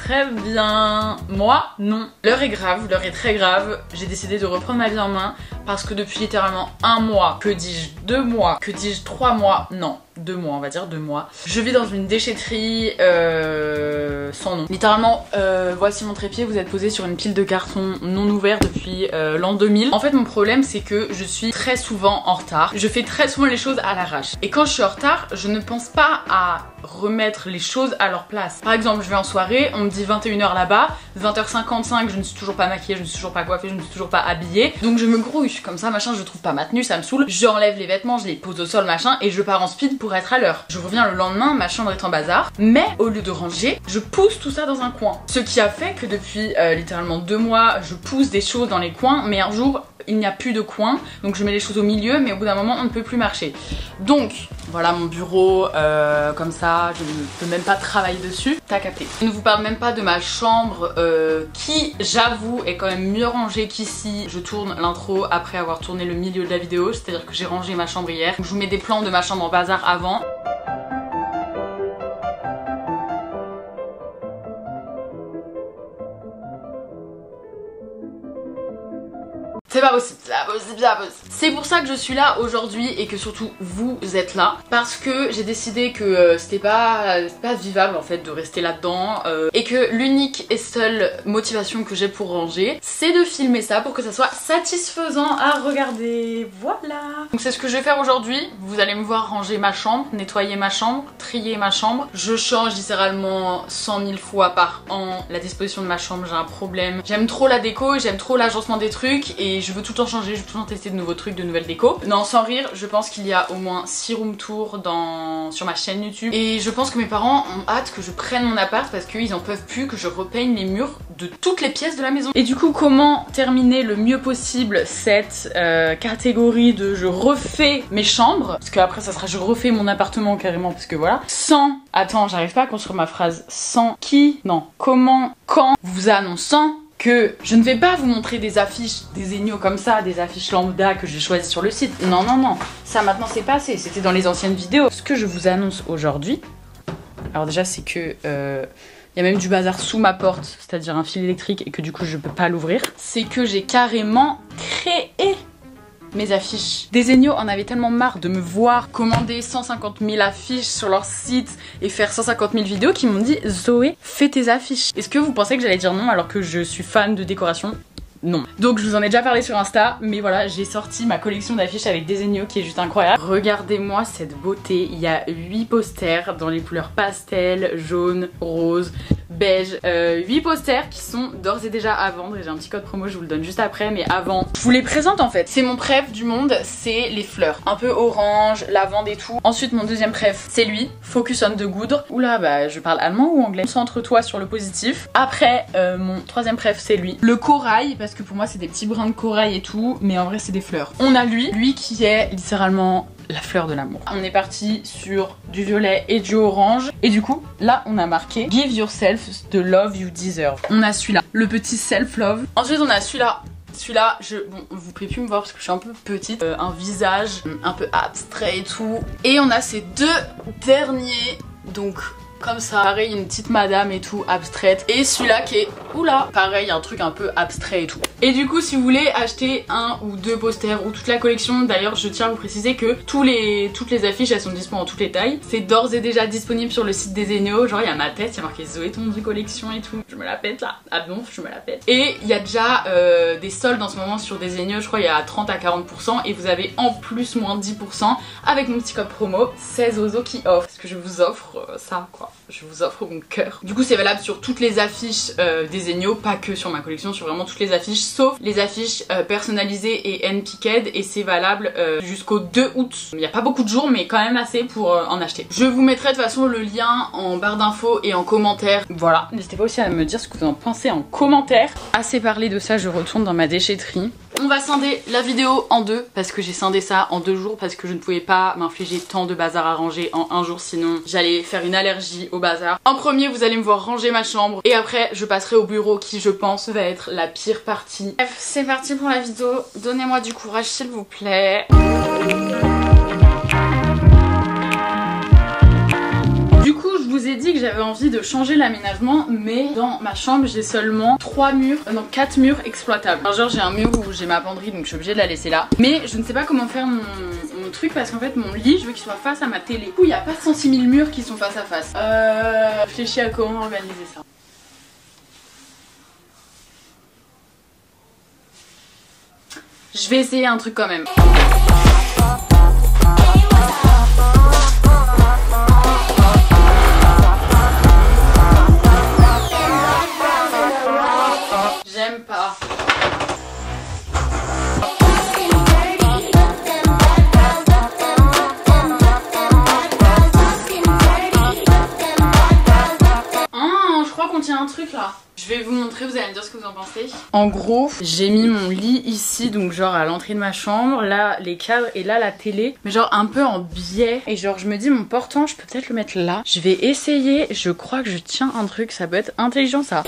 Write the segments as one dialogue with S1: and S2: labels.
S1: très bien. Moi, non. L'heure est grave, l'heure est très grave. J'ai décidé de reprendre ma vie en main parce que depuis littéralement un mois, que dis-je 2 mois, que dis-je 3 mois, non. 2 mois, on va dire 2 mois. Je vis dans une déchetterie sans nom. Littéralement, voici mon trépied, vous êtes posé sur une pile de cartons non ouverts depuis l'an 2000. En fait, mon problème, c'est que je suis très souvent en retard. Je fais très souvent les choses à l'arrache. Et quand je suis en retard, je ne pense pas à remettre les choses à leur place. Par exemple, je vais en soirée, on me dit 21 h là-bas, 20 h 55, je ne suis toujours pas maquillée, je ne suis toujours pas coiffée, je ne suis toujours pas habillée. Donc je me grouille comme ça, machin, je trouve pas ma tenue, ça me saoule. J'enlève les vêtements, je les pose au sol, machin, et je pars en speed pour être à l'heure. Je reviens le lendemain, ma chambre est en bazar, mais au lieu de ranger, je pousse tout ça dans un coin. Ce qui a fait que depuis littéralement 2 mois, je pousse des choses dans les coins, mais un jour, il n'y a plus de coin, donc je mets les choses au milieu, mais au bout d'un moment, on ne peut plus marcher. Donc, voilà mon bureau, comme ça, je ne peux même pas travailler dessus. T'as capté. Je ne vous parle même pas de ma chambre, qui, j'avoue, est quand même mieux rangée qu'ici. Je tourne l'intro après avoir tourné le milieu de la vidéo, c'est-à-dire que j'ai rangé ma chambre hier. Je vous mets des plans de ma chambre en bazar avant. C'est pas possible, c'est pas possible, c'est pas possible. C'est pour ça que je suis là aujourd'hui et que surtout vous êtes là. Parce que j'ai décidé que c'était pas vivable en fait de rester là-dedans. Et que l'unique et seule motivation que j'ai pour ranger, c'est de filmer ça pour que ça soit satisfaisant à regarder. Voilà. Donc c'est ce que je vais faire aujourd'hui. Vous allez me voir ranger ma chambre, nettoyer ma chambre, trier ma chambre. Je change littéralement 100 000 fois par an la disposition de ma chambre, j'ai un problème. J'aime trop la déco, j'aime trop l'agencement des trucs et je veux tout le temps changer, je veux tout le temps tester de nouveaux trucs, de nouvelles décos. Non, sans rire, je pense qu'il y a au moins 6 room tours sur ma chaîne YouTube. Et je pense que mes parents ont hâte que je prenne mon appart parce qu'ils en peuvent plus que je repeigne les murs de toutes les pièces de la maison. Et du coup, comment terminer le mieux possible cette catégorie de je refais mes chambres, parce qu'après ça sera je refais mon appartement carrément, parce que voilà, sans... Attends, j'arrive pas à construire ma phrase. Sans qui? Non. Comment? Quand? Vous annonçant que je ne vais pas vous montrer des affiches, des Zegno comme ça, des affiches lambda que j'ai choisies sur le site. Non, non, non. Ça maintenant c'est passé, c'était dans les anciennes vidéos. Ce que je vous annonce aujourd'hui, alors déjà c'est que... il y a même du bazar sous ma porte, c'est-à-dire un fil électrique et que du coup je peux pas l'ouvrir. C'est que j'ai carrément créé mes affiches. Des Zegno en avaient tellement marre de me voir commander 150 000 affiches sur leur site et faire 150 000 vidéos qu'ils m'ont dit Zoé, fais tes affiches. Est-ce que vous pensez que j'allais dire non alors que je suis fan de décoration? Non. Donc je vous en ai déjà parlé sur Insta, mais voilà, j'ai sorti ma collection d'affiches avec des Zegno qui est juste incroyable. Regardez-moi cette beauté, il y a 8 posters dans les couleurs pastel, jaune, rose, beige. 8 posters qui sont d'ores et déjà à vendre et j'ai un petit code promo, je vous le donne juste après, mais avant, je vous les présente en fait. C'est mon préf du monde, c'est les fleurs. Un peu orange, lavande et tout. Ensuite mon deuxième préf, c'est lui, Focus on the Good. Oula, bah je parle allemand ou anglais? Concentre-toi sur le positif. Après, mon troisième préf, c'est lui. Le corail, parce que pour moi c'est des petits brins de corail et tout, mais en vrai c'est des fleurs. On a lui qui est littéralement la fleur de l'amour. On est parti sur du violet et du orange. Et du coup, là, on a marqué Give yourself the love you deserve. On a celui-là, le petit self-love. Ensuite, on a celui-là. Celui-là, bon, vous pouvez plus me voir parce que je suis un peu petite. Un visage un peu abstrait et tout. Et on a ces deux derniers. Donc... comme ça, pareil une petite madame et tout, abstraite. Et celui-là qui est, oula, pareil un truc un peu abstrait et tout. Et du coup si vous voulez acheter un ou deux posters ou toute la collection, d'ailleurs je tiens à vous préciser que toutes les affiches elles sont disponibles en toutes les tailles. C'est d'ores et déjà disponible sur le site des Zegno, genre il y a ma tête, il y a marqué Zoé ton de collection et tout. Je me la pète là, ah bon je me la pète. Et il y a déjà des soldes en ce moment sur des Zegno, je crois il y a 30 à 40% et vous avez en plus moins 10% avec mon petit code promo, c'est Zozo qui offre. Parce que je vous offre ça quoi. Je vous offre mon cœur. Du coup c'est valable sur toutes les affiches des Zegno, pas que sur ma collection, sur vraiment toutes les affiches, sauf les affiches personnalisées et handpicked, et c'est valable jusqu'au 2 août. Il n'y a pas beaucoup de jours mais quand même assez pour en acheter. Je vous mettrai de toute façon le lien en barre d'infos et en commentaire. Voilà, n'hésitez pas aussi à me dire ce que vous en pensez en commentaire. Assez parlé de ça, je retourne dans ma déchetterie. On va scinder la vidéo en deux parce que j'ai scindé ça en 2 jours parce que je ne pouvais pas m'infliger tant de bazar à ranger en un jour, sinon j'allais faire une allergie au bazar. En premier vous allez me voir ranger ma chambre et après je passerai au bureau qui je pense va être la pire partie. Bref, c'est parti pour la vidéo, donnez-moi du courage s'il vous Du coup je vous ai dit que j'avais envie de changer l'aménagement, mais dans ma chambre j'ai seulement 3 murs, non 4 murs exploitables. Alors, genre j'ai un mur où j'ai ma penderie donc je suis obligée de la laisser là. Mais je ne sais pas comment faire mon truc parce qu'en fait mon lit je veux qu'il soit face à ma télé. Du coup il n'y a pas 106 000 murs qui sont face à face. Réfléchis à comment organiser ça. Je vais essayer un truc quand même. J'aime pas. Je crois qu'on tient un truc là. Je vais vous montrer, vous allez me dire ce que vous en pensez. En gros, j'ai mis mon lit ici, donc genre à l'entrée de ma chambre, là les cadres et là la télé, mais genre un peu en biais. Et genre je me dis mon portant, je peux peut-être le mettre là. Je vais essayer, je crois que je tiens un truc, ça peut être intelligent ça.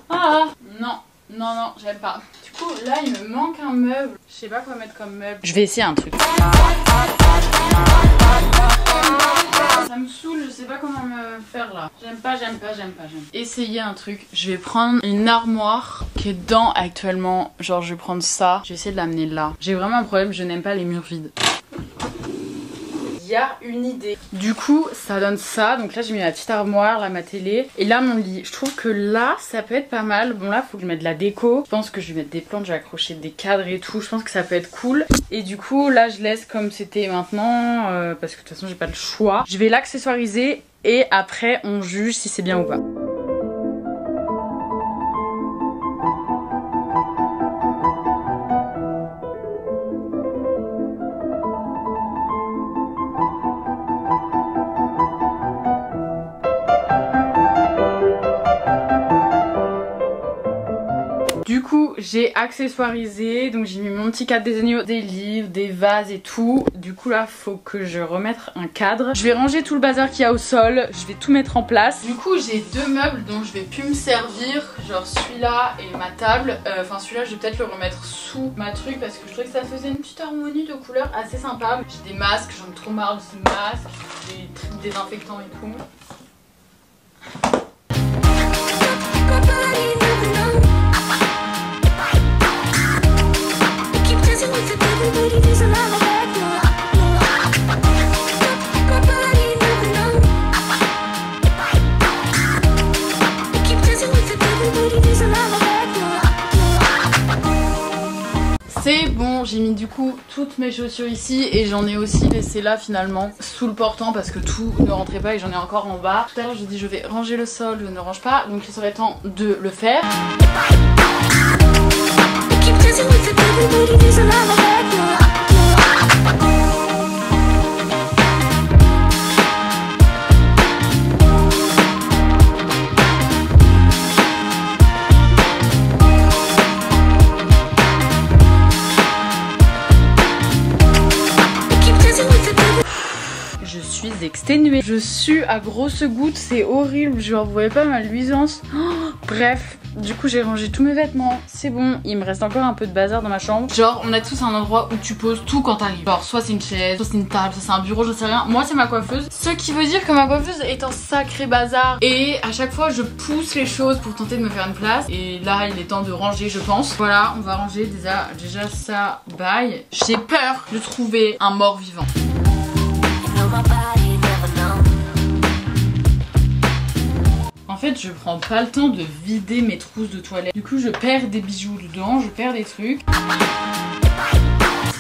S1: Ah non, non, non, j'aime pas. Du coup là il me manque un meuble, je sais pas quoi mettre comme meuble. Je vais essayer un truc. Ça me saoule, je sais pas comment me faire là. J'aime pas. Essayer un truc. Je vais prendre une armoire qui est dedans actuellement. Genre je vais prendre ça. Je vais essayer de l'amener là. J'ai vraiment un problème, je n'aime pas les murs vides. Il y a une idée. Du coup ça donne ça. Donc là j'ai mis ma petite armoire, là ma télé. Et là mon lit. Je trouve que là ça peut être pas mal. Bon là faut que je mette de la déco. Je pense que je vais mettre des plantes, je vais accrocher des cadres et tout. Je pense que ça peut être cool. Et du coup là je laisse comme c'était maintenant. Parce que de toute façon j'ai pas le choix. Je vais l'accessoiriser et après on juge si c'est bien ou pas. Du coup j'ai accessoirisé, donc j'ai mis mon petit cadre des agneaux, des livres, des vases et tout. Du coup là faut que je remette un cadre. Je vais ranger tout le bazar qu'il y a au sol, je vais tout mettre en place. Du coup j'ai 2 meubles dont je vais plus me servir, genre celui-là et ma table. Enfin celui-là je vais peut-être le remettre sous ma truc parce que je trouvais que ça faisait une petite harmonie de couleurs assez sympa. J'ai des masques, j'en ai trop marre de ces masques, des trucs désinfectants et tout. C'est bon, j'ai mis du coup toutes mes chaussures ici et j'en ai aussi laissé là finalement sous le portant parce que tout ne rentrait pas et j'en ai encore en bas. Tout à l'heure je dis je vais ranger le sol, je ne range pas, donc il serait temps de le faire. Exténuée. Je sue à grosses gouttes, c'est horrible, je ne voyais pas ma luisance. Oh, bref, du coup j'ai rangé tous mes vêtements, c'est bon, il me reste encore un peu de bazar dans ma chambre. Genre on a tous un endroit où tu poses tout quand t'arrives. Genre soit c'est une chaise, soit c'est une table, soit c'est un bureau, je sais rien. Moi c'est ma coiffeuse, ce qui veut dire que ma coiffeuse est un sacré bazar. Et à chaque fois je pousse les choses pour tenter de me faire une place. Et là il est temps de ranger je pense. Voilà, on va ranger déjà ça, bye. J'ai peur de trouver un mort vivant. En fait je prends pas le temps de vider mes trousses de toilette. Du coup je perds des bijoux dedans, je perds des trucs. Ça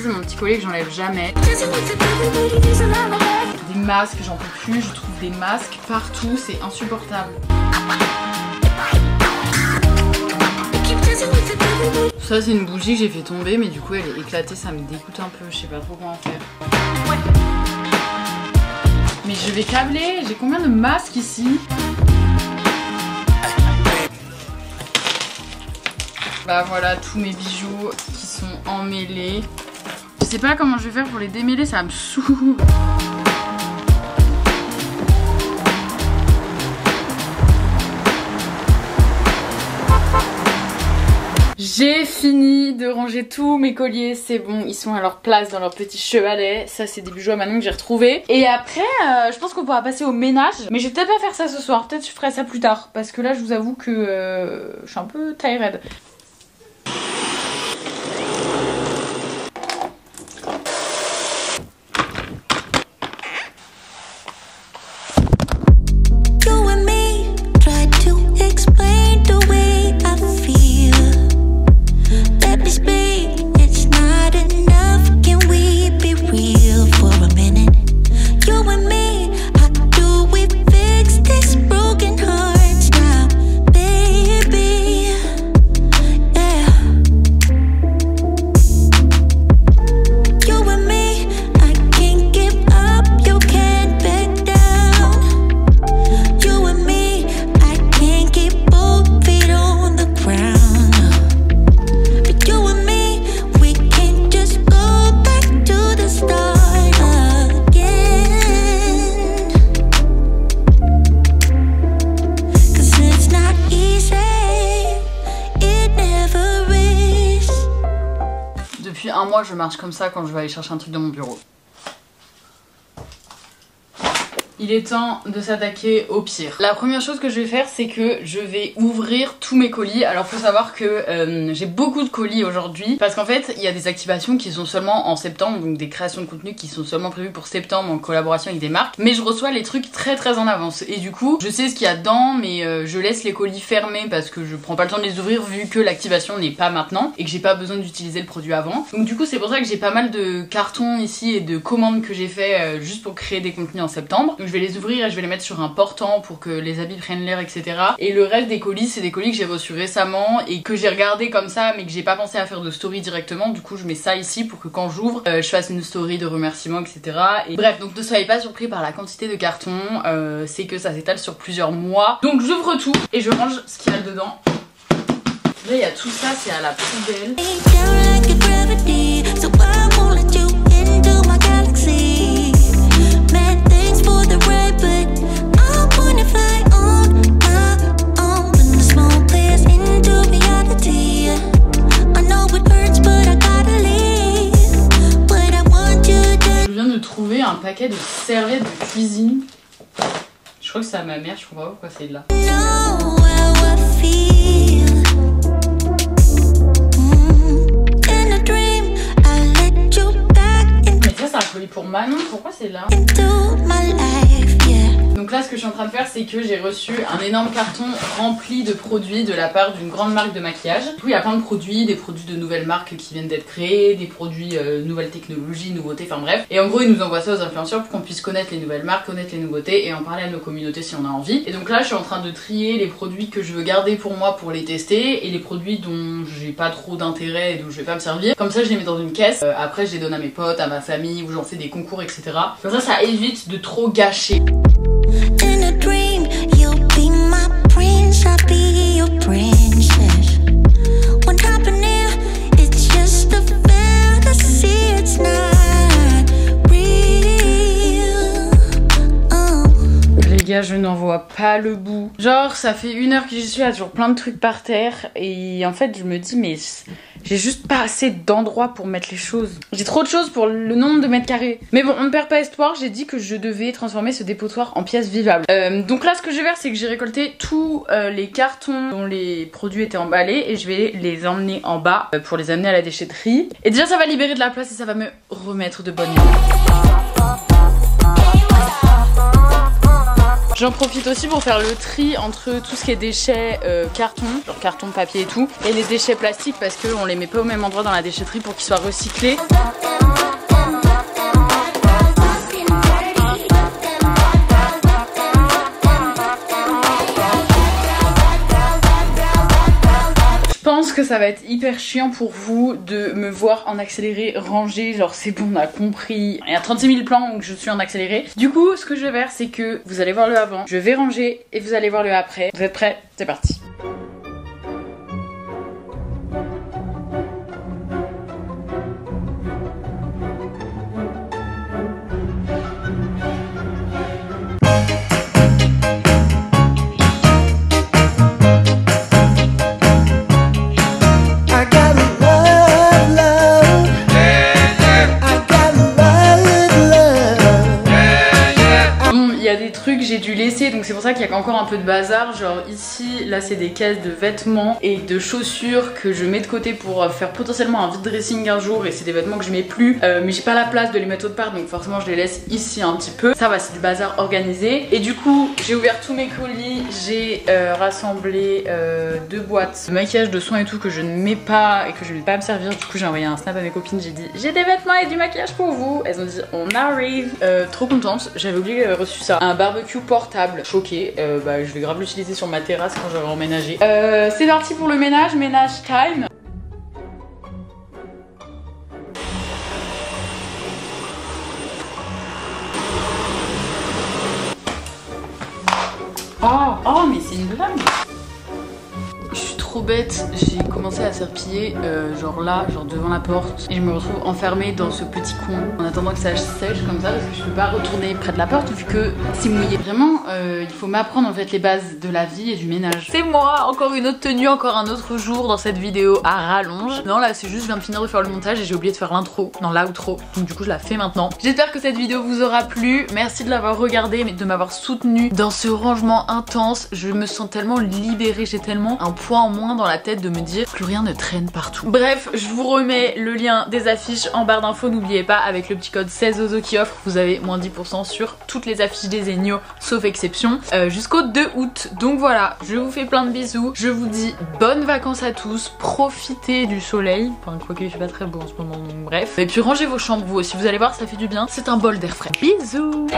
S1: c'est mon petit collier que j'enlève jamais. Des masques, j'en peux plus, je trouve des masques partout, c'est insupportable. Ça c'est une bougie que j'ai fait tomber mais du coup elle est éclatée, ça me dégoûte un peu, je sais pas trop comment faire. Mais je vais câbler, j'ai combien de masques ici? Bah voilà tous mes bijoux qui sont emmêlés. Je sais pas comment je vais faire pour les démêler, ça me saoule. J'ai fini de ranger tous mes colliers, c'est bon, ils sont à leur place dans leur petit chevalet. Ça c'est des bijoux à Manon que j'ai retrouvés. Et après, je pense qu'on pourra passer au ménage. Mais je vais peut-être pas faire ça ce soir, peut-être je ferai ça plus tard. Parce que là je vous avoue que je suis un peu tired. Depuis un mois, je marche comme ça quand je vais aller chercher un truc dans mon bureau. Il est temps de s'attaquer au pire. La première chose que je vais faire, c'est que je vais ouvrir tous mes colis. Alors faut savoir que j'ai beaucoup de colis aujourd'hui parce qu'en fait il y a des activations qui sont seulement en septembre, donc des créations de contenu qui sont seulement prévues pour septembre en collaboration avec des marques. Mais je reçois les trucs très en avance et du coup je sais ce qu'il y a dedans, mais je laisse les colis fermés parce que je prends pas le temps de les ouvrir vu que l'activation n'est pas maintenant et que j'ai pas besoin d'utiliser le produit avant. Donc du coup c'est pour ça que j'ai pas mal de cartons ici et de commandes que j'ai fait juste pour créer des contenus en septembre. Donc je vais les ouvrir et je vais les mettre sur un portant pour que les habits prennent l'air, etc. Et le reste des colis, c'est des colis que j'ai reçus récemment et que j'ai regardé comme ça mais que j'ai pas pensé à faire de story directement. Du coup je mets ça ici pour que quand j'ouvre je fasse une story de remerciements, etc. Et bref, donc ne soyez pas surpris par la quantité de cartons, c'est que ça s'étale sur plusieurs mois. Donc j'ouvre tout et je range ce qu'il y a dedans. Là il y a tout ça, c'est à la poubelle. Je viens de trouver un paquet de serviettes de cuisine. Je crois que c'est à ma mère, je comprends pas pourquoi c'est là. C'est un colis pour Manon, pourquoi c'est là? Donc là ce que je suis en train de faire c'est que j'ai reçu un énorme carton rempli de produits de la part d'une grande marque de maquillage. Du coup il y a plein de produits, des produits de nouvelles marques qui viennent d'être créés, des produits nouvelles technologies, nouveautés, enfin bref. Et en gros ils nous envoient ça aux influenceurs pour qu'on puisse connaître les nouvelles marques, connaître les nouveautés et en parler à nos communautés si on a envie. Et donc là je suis en train de trier les produits que je veux garder pour moi pour les tester et les produits dont j'ai pas trop d'intérêt et dont je vais pas me servir. Comme ça je les mets dans une caisse, après je les donne à mes potes, à ma famille ou j'en fais des concours, etc. Comme ça évite de trop gâcher. In a dream, you'll be my prince, I'll be your princess. What happened here? It's just a fantasy, it's not real. Les gars, je n'en vois pas le bout. Genre, ça fait 1 heure que j'y suis, il y a toujours plein de trucs par terre. Et en fait, je me dis, mais j'ai juste pas assez d'endroits pour mettre les choses. J'ai trop de choses pour le nombre de mètres carrés. Mais bon, on ne perd pas espoir, j'ai dit que je devais transformer ce dépotoir en pièces vivables. Donc là, ce que je vais faire, c'est que j'ai récolté tous les cartons dont les produits étaient emballés et je vais les emmener en bas pour les amener à la déchetterie. Et déjà, ça va libérer de la place et ça va me remettre de bonne humeur. J'en profite aussi pour faire le tri entre tout ce qui est déchets carton, genre carton, papier et tout, et les déchets plastiques parce qu'on les met pas au même endroit dans la déchetterie pour qu'ils soient recyclés. Je pense que ça va être hyper chiant pour vous de me voir en accéléré ranger, genre c'est bon on a compris, il y a 36 000 plans donc je suis en accéléré. Du coup ce que je vais faire c'est que vous allez voir le avant, je vais ranger et vous allez voir le après. Vous êtes prêts? C'est parti.
S2: I got
S1: j'ai dû laisser, donc c'est pour ça qu'il y a encore un peu de bazar. Genre ici, là c'est des caisses de vêtements et de chaussures que je mets de côté pour faire potentiellement un vide dressing un jour, et c'est des vêtements que je mets plus, mais j'ai pas la place de les mettre autre part, donc forcément je les laisse ici un petit peu. Ça va, c'est du bazar organisé. Et du coup j'ai ouvert tous mes colis, j'ai rassemblé 2 boîtes de maquillage, de soins et tout que je ne mets pas et que je ne vais pas me servir. Du coup j'ai envoyé un snap à mes copines, j'ai dit j'ai des vêtements et du maquillage pour vous. Elles ont dit on arrive. Trop contente, j'avais oublié que j'avais reçu ça. Un barbecue portable, choquée. Bah, je vais grave l'utiliser sur ma terrasse quand j'aurai emménagé. C'est parti pour le ménage time. Oh mais c'est une blague. Je suis trop bête, j'ai commencé à serpiller genre là, genre devant la porte, et je me retrouve enfermée dans ce petit coin en attendant que ça sèche comme ça, parce que je peux pas retourner près de la porte vu que c'est mouillé. Vraiment il faut m'apprendre en fait les bases de la vie et du ménage. C'est moi, encore une autre tenue, encore un autre jour dans cette vidéo à rallonge. Non là c'est juste je viens de finir de faire le montage et j'ai oublié de faire l'intro, non l'outro, donc du coup je la fais maintenant. J'espère que cette vidéo vous aura plu, merci de l'avoir regardée, mais de m'avoir soutenu dans ce rangement intense. Je me sens tellement libérée, j'ai tellement un poids en moins dans la tête de me dire plus rien ne traîne partout. Bref, je vous remets le lien des affiches en barre d'infos, n'oubliez pas, avec le petit code 16ozo qui offre, vous avez moins 10% sur toutes les affiches des Zegno, sauf exception, jusqu'au 2 août. Donc voilà, je vous fais plein de bisous, je vous dis bonnes vacances à tous, profitez du soleil, enfin quoique il fait pas très beau en ce moment, donc bref. Et puis rangez vos chambres vous aussi, vous allez voir ça fait du bien, c'est un bol d'air frais. Bisous.